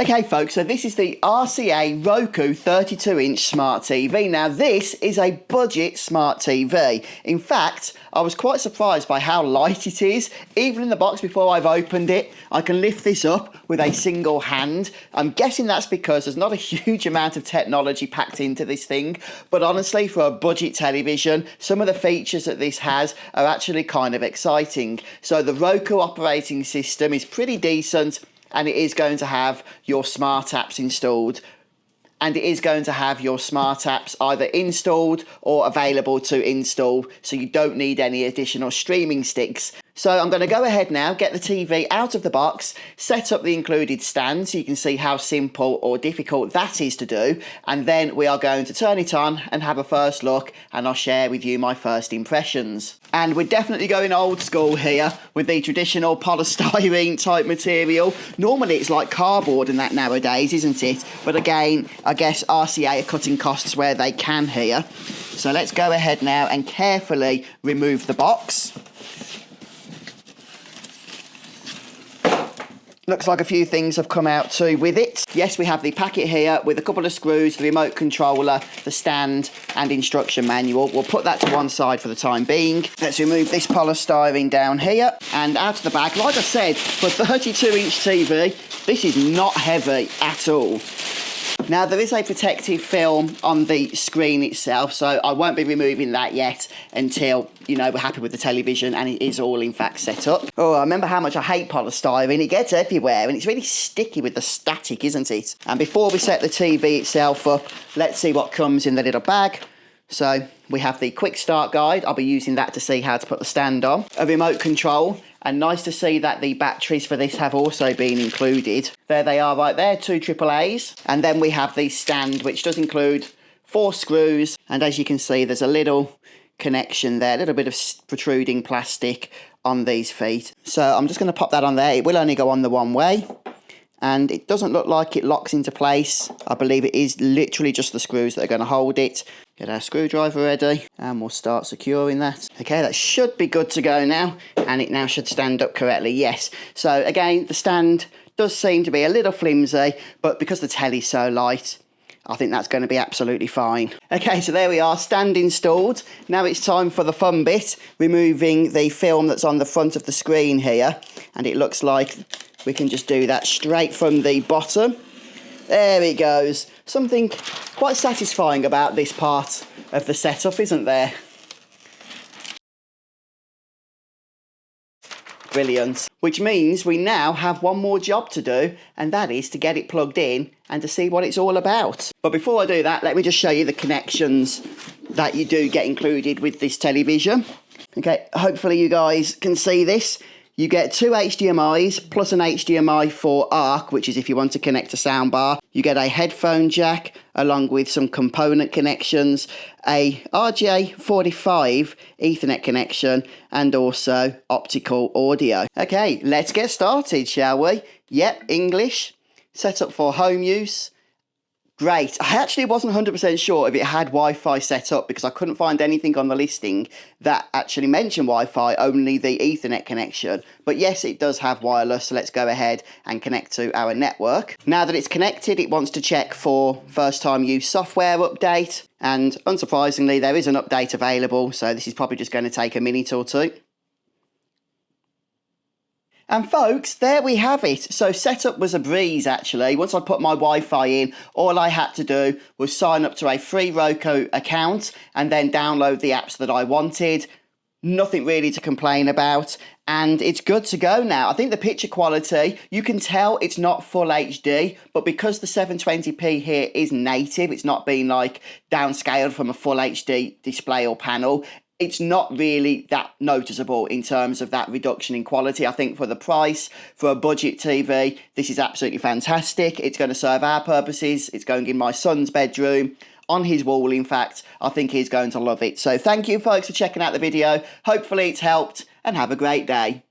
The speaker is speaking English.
Okay folks, so this is the RCA Roku 32-inch smart TV. Now this is a budget smart TV. In fact, I was quite surprised by how light it is. Even in the box before I've opened it, I can lift this up with a single hand. I'm guessing that's because there's not a huge amount of technology packed into this thing. But honestly, for a budget television, some of the features that this has are actually kind of exciting. So the Roku operating system is pretty decent, and it is going to have your smart apps installed, and it is going to have your smart apps either installed or available to install, so you don't need any additional streaming sticks. So I'm going to go ahead now, get the TV out of the box, set up the included stand so you can see how simple or difficult that is to do, and then we are going to turn it on and have a first look, and I'll share with you my first impressions. And we're definitely going old school here with the traditional polystyrene type material. Normally it's like cardboard and that nowadays, isn't it? But again, I guess RCA are cutting costs where they can here. So let's go ahead now and carefully remove the box. Looks like a few things have come out too with it. Yes, we have the packet here with a couple of screws, the remote controller, the stand and instruction manual. We'll put that to one side for the time being. Let's remove this polystyrene down here and out of the bag. Like I said, for a 32-inch TV, this is not heavy at all. Now there is a protective film on the screen itself, so I won't be removing that yet until, you know, we're happy with the television and it is all in fact set up. Oh, I remember how much I hate polystyrene. It gets everywhere and it's really sticky with the static, isn't it? And before we set the TV itself up, let's see what comes in the little bag. So we have the quick start guide. I'll be using that to see how to put the stand on. A remote control. And nice to see that the batteries for this have also been included. There they are right there, 2 AAAs. And then we have the stand, which does include 4 screws. And as you can see, there's a little connection there, a little bit of protruding plastic on these feet. So I'm just going to pop that on there. It will only go on the one way. And it doesn't look like it locks into place. I believe it is literally just the screws that are going to hold it. Get our screwdriver ready and we'll start securing that. Okay, that should be good to go now, and it now should stand up correctly, yes. So again, the stand does seem to be a little flimsy, but because the telly's so light, I think that's going to be absolutely fine. Okay, so there we are, stand installed. Now it's time for the fun bit, removing the film that's on the front of the screen here, and it looks like we can just do that straight from the bottom. There it goes. Something quite satisfying about this part of the setup, isn't there? Brilliant. Which means we now have one more job to do, and that is to get it plugged in and to see what it's all about. But before I do that, let me just show you the connections that you do get included with this television. Okay, hopefully you guys can see this. You get 2 HDMIs plus an HDMI for ARC, which is if you want to connect a soundbar. You get a headphone jack along with some component connections, a RCA 45 Ethernet connection, and also optical audio. Okay, let's get started, shall we? Yep, English, set up for home use. Great. I actually wasn't 100% sure if it had Wi-Fi set up because I couldn't find anything on the listing that actually mentioned Wi-Fi, only the Ethernet connection. But yes, it does have wireless, so let's go ahead and connect to our network. Now that it's connected, it wants to check for first time use software update. And unsurprisingly, there is an update available, so this is probably just going to take a minute or two. And folks, there we have it. So setup was a breeze actually. Once I put my Wi-Fi in, all I had to do was sign up to a free Roku account and then download the apps that I wanted. Nothing really to complain about, and it's good to go now. I think the picture quality, you can tell it's not full HD, but because the 720p here is native, it's not being like downscaled from a full HD display or panel, it's not really that noticeable in terms of that reduction in quality. I think for the price, for a budget TV, this is absolutely fantastic. It's going to serve our purposes. It's going in my son's bedroom, on his wall, in fact. I think he's going to love it. So thank you, folks, for checking out the video. Hopefully it's helped, and have a great day.